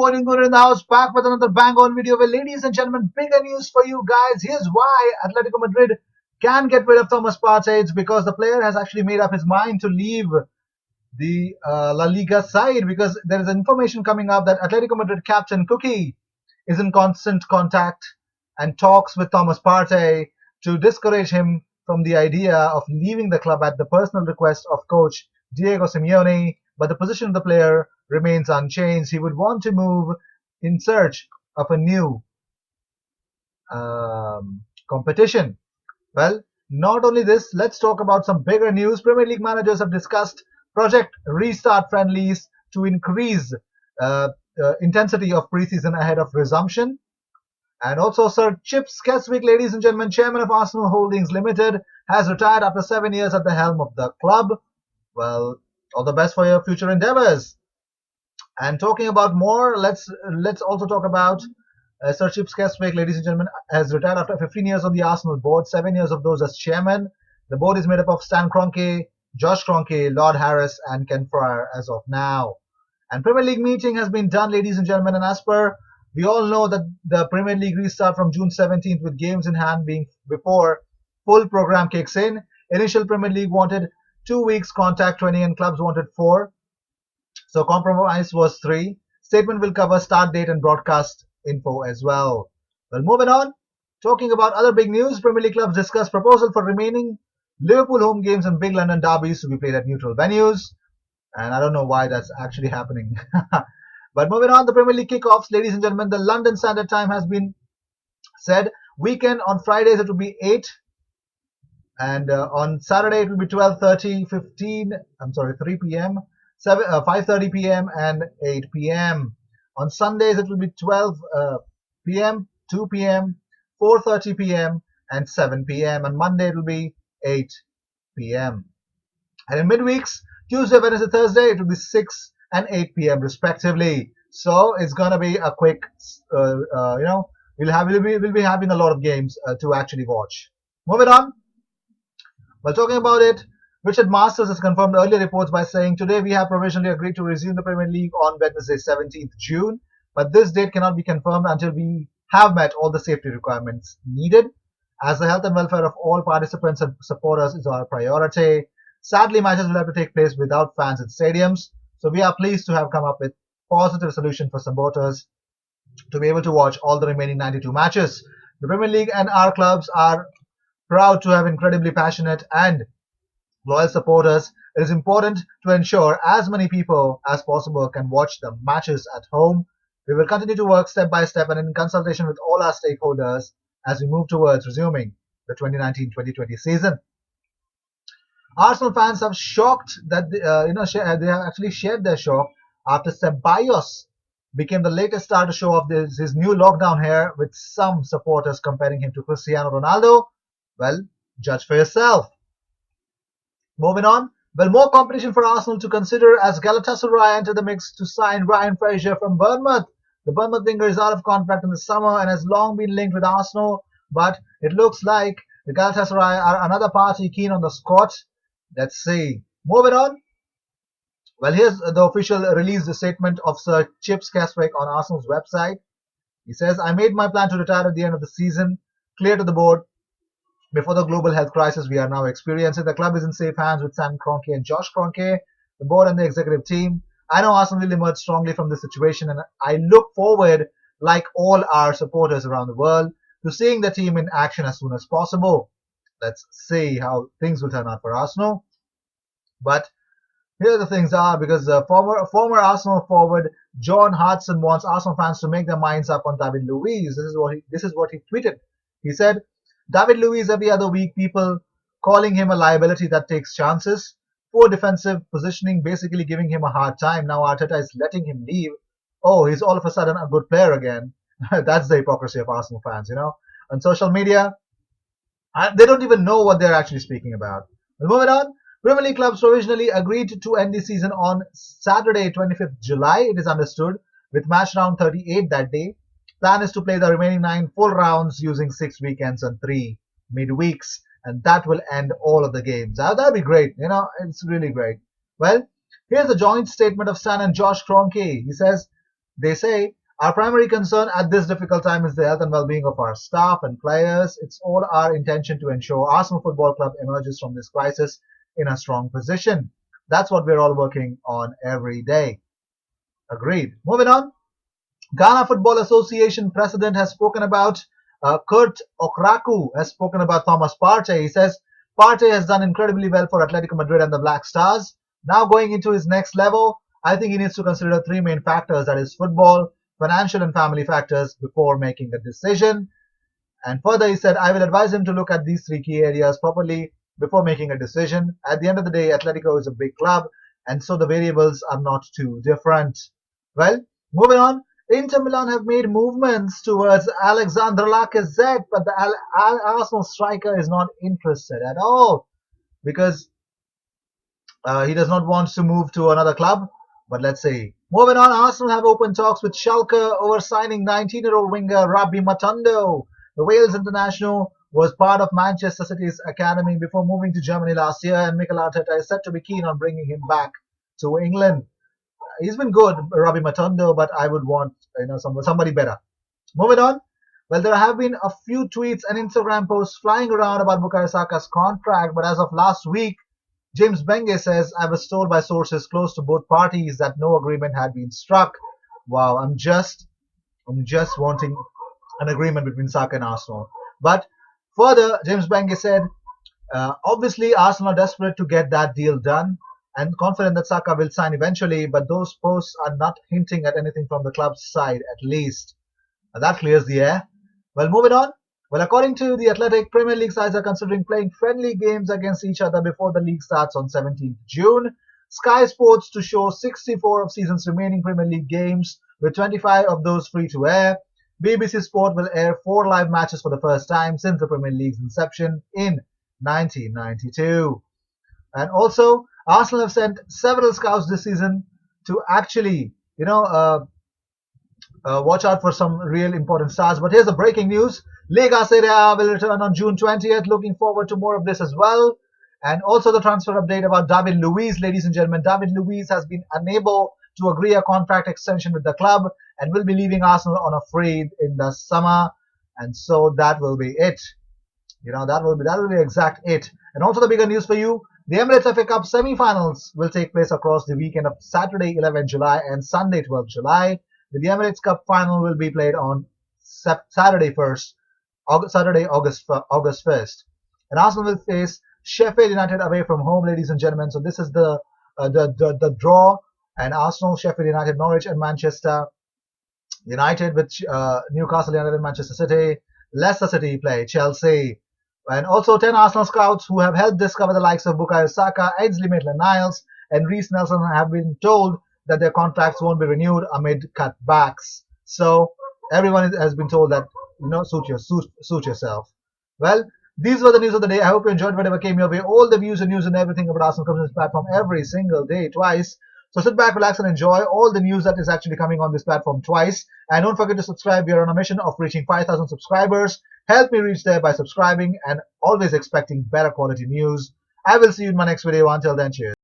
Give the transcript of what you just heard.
reporting good in the house, back with another bang on video where, ladies and gentlemen, bigger news for you guys. Here's why Atletico Madrid can get rid of Thomas Partey. It's because the player has actually made up his mind to leave the La Liga side, because there is information coming up that Atletico Madrid captain Cookie is in constant contact and talks with Thomas Partey to discourage him from the idea of leaving the club at the personal request of coach Diego Simeone, but the position of the player remains unchanged. He would want to move in search of a new competition. Well, not only this, let's talk about some bigger news. Premier League managers have discussed Project Restart friendlies to increase intensity of preseason ahead of resumption. And also, Sir Chip Keswick, ladies and gentlemen, chairman of Arsenal Holdings Limited, has retired after 7 years at the helm of the club. Well, all the best for your future endeavors. And talking about more, let's also talk about Sir Chip Keswick, ladies and gentlemen, has retired after 15 years on the Arsenal board, 7 years of those as chairman. The board is made up of Stan Kroenke, Josh Kroenke, Lord Harris, and Ken Fryer as of now. And Premier League meeting has been done, ladies and gentlemen, and as per, we all know that the Premier League restart from June 17th with games in hand being before full program kicks in. Initial Premier League wanted 2 weeks contact training and clubs wanted 4. So compromise was 3. Statement will cover start date and broadcast info as well. Well, moving on, talking about other big news, Premier League clubs discuss proposal for remaining Liverpool home games and big London derbies to be played at neutral venues. And I don't know why that's actually happening. But moving on, the Premier League kickoffs, ladies and gentlemen, the London Standard Time has been said. Weekend on Fridays it will be 8, and on Saturday it will be 12:30, 3 p.m., 5:30 p.m. and 8 p.m. On Sundays it will be 12 p.m., 2 p.m., 4:30 p.m. and 7 p.m. On Monday it will be 8 p.m. And in midweeks, Tuesday, Wednesday, Thursday, it will be 6 and 8 p.m. respectively. So it's gonna be a quick, we'll be having a lot of games to actually watch. Moving on. While talking about it, Richard Masters has confirmed earlier reports by saying, today we have provisionally agreed to resume the Premier League on Wednesday, 17th June, but this date cannot be confirmed until we have met all the safety requirements needed, as the health and welfare of all participants and supporters is our priority. Sadly, matches will have to take place without fans in stadiums, so we are pleased to have come up with a positive solution for supporters to be able to watch all the remaining 92 matches. The Premier League and our clubs are proud to have incredibly passionate and loyal supporters. It is important to ensure as many people as possible can watch the matches at home. We will continue to work step by step and in consultation with all our stakeholders as we move towards resuming the 2019-2020 season. Arsenal fans have shocked that they have actually shared their shock after Ceballos became the latest star to show off his new lockdown hair, with some supporters comparing him to Cristiano Ronaldo. Well, judge for yourself. Moving on. Well, more competition for Arsenal to consider as Galatasaray enter the mix to sign Ryan Fraser from Bournemouth. The Bournemouth winger is out of contract in the summer and has long been linked with Arsenal, but it looks like the Galatasaray are another party keen on the squad. Let's see. Moving on. Well, here's the official released statement of Sir Chip Keswick on Arsenal's website. He says, I made my plan to retire at the end of the season, clear to the board. Before the global health crisis we are now experiencing, the club is in safe hands with Sam Kroenke and Josh Kroenke, the board and the executive team. I know Arsenal will emerge strongly from this situation, and I look forward, like all our supporters around the world, to seeing the team in action as soon as possible. Let's see how things will turn out for Arsenal. But here the things are, because former Arsenal forward John Hartson wants Arsenal fans to make their minds up on David Luiz. This is what he tweeted. He said, David Luiz every other week, people calling him a liability that takes chances. Poor defensive positioning, basically giving him a hard time. Now Arteta is letting him leave. Oh, he's all of a sudden a good player again. That's the hypocrisy of Arsenal fans, On social media, they don't even know what they're actually speaking about. Well, moving on. Premier League clubs provisionally agreed to end the season on Saturday, 25th July, it is understood, with match round 38 that day. Plan is to play the remaining 9 full rounds using 6 weekends and 3 midweeks, and that will end all of the games. That'd be great, it's really great. Well, here's a joint statement of Stan and Josh Kroenke. He says, They say, our primary concern at this difficult time is the health and well-being of our staff and players. It's all our intention to ensure Arsenal Football Club emerges from this crisis in a strong position. That's what we're all working on every day. Agreed. Moving on. Ghana Football Association president has spoken about Kurt Okraku has spoken about Thomas Partey. He says Partey has done incredibly well for Atletico Madrid and the Black Stars. Now going into his next level, I think he needs to consider three main factors, that is football, financial and family factors, before making a decision. And further, he said, I will advise him to look at these three key areas properly before making a decision. At the end of the day, Atletico is a big club, and so the variables are not too different. Well, moving on. Inter Milan have made movements towards Alexander Lacazette, but the Arsenal striker is not interested at all because he does not want to move to another club. But let's see. Moving on, Arsenal have opened talks with Schalke over signing 19-year-old winger Rabbi Matondo. The Wales international was part of Manchester City's academy before moving to Germany last year, and Mikel Arteta is said to be keen on bringing him back to England. He's been good, Rabbi Matondo, but I would want somebody better. Moving on. Well, there have been a few tweets and Instagram posts flying around about Bukayo Saka's contract, but as of last week, James Benge says, I was told by sources close to both parties that no agreement had been struck. Wow, I'm just wanting an agreement between Saka and Arsenal. But further, James Benge said, obviously Arsenal are desperate to get that deal done and confident that Saka will sign eventually, but those posts are not hinting at anything from the club's side, at least. That clears the air. Well, moving on. Well, according to The Athletic, Premier League sides are considering playing friendly games against each other before the league starts on 17th June. Sky Sports to show 64 of season's remaining Premier League games, with 25 of those free to air. BBC Sport will air 4 live matches for the first time since the Premier League's inception in 1992. And also, Arsenal have sent several scouts this season to actually, watch out for some real important stars. But here's the breaking news. Lega Serie A will return on June 20th. Looking forward to more of this as well. And also the transfer update about David Luiz, ladies and gentlemen. David Luiz has been unable to agree a contract extension with the club and will be leaving Arsenal on a free in the summer. And so that will be it. That will be exact it. And also the bigger news for you. The Emirates FA Cup semi-finals will take place across the weekend of Saturday 11 July and Sunday 12 July. The Emirates Cup final will be played on Saturday August 1st. And Arsenal will face Sheffield United away from home, ladies and gentlemen. So this is the draw. And Arsenal, Sheffield United, Norwich, and Manchester United with Newcastle United and Manchester City. Leicester City play Chelsea. And also 10 Arsenal scouts who have helped discover the likes of Bukayo Saka, Ainsley Maitland-Niles, and Reece Nelson have been told that their contracts won't be renewed amid cutbacks. So everyone has been told that suit yourself. Well, these were the news of the day. I hope you enjoyed whatever came your way. All the views and news and everything about Arsenal comes on this platform every single day, twice. So sit back, relax, and enjoy all the news that is actually coming on this platform twice. And don't forget to subscribe. We are on a mission of reaching 5,000 subscribers. Help me reach there by subscribing and always expecting better quality news. I will see you in my next video. Until then, cheers.